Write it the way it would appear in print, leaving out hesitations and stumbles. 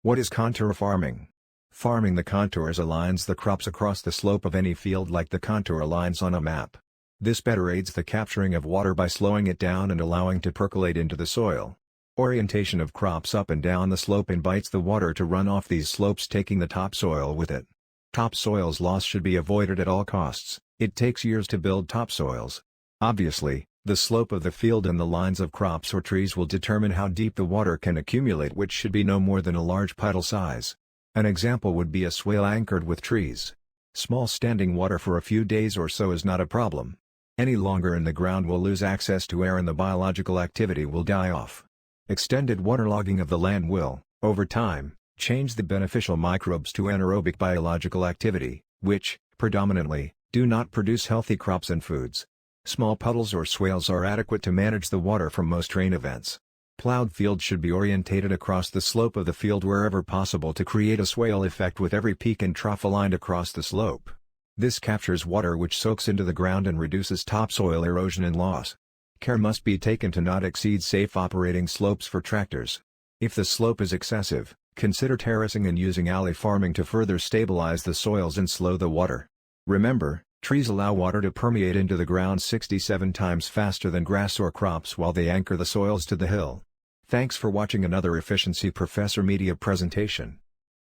What is contour farming? Farming the contours aligns the crops across the slope of any field like the contour lines on a map. This better aids the capturing of water by slowing it down and allowing to percolate into the soil. Orientation of crops up and down the slope invites the water to run off these slopes, taking the topsoil with it. Topsoil's loss should be avoided at all costs. It takes years to build topsoils. Obviously, the slope of the field and the lines of crops or trees will determine how deep the water can accumulate, which should be no more than a large puddle size. An example would be a swale anchored with trees. Small standing water for a few days or so is not a problem. Any longer in the ground will lose access to air and the biological activity will die off. Extended waterlogging of the land will, over time, change the beneficial microbes to anaerobic biological activity, which, predominantly, do not produce healthy crops and foods. Small puddles or swales are adequate to manage the water from most rain events. Plowed fields should be orientated across the slope of the field wherever possible to create a swale effect with every peak and trough aligned across the slope. This captures water which soaks into the ground and reduces topsoil erosion and loss. Care must be taken to not exceed safe operating slopes for tractors. If the slope is excessive, consider terracing and using alley farming to further stabilize the soils and slow the water. Remember, trees allow water to permeate into the ground 67 times faster than grass or crops while they anchor the soils to the hill. Thanks for watching another Efficiency Professor Media presentation.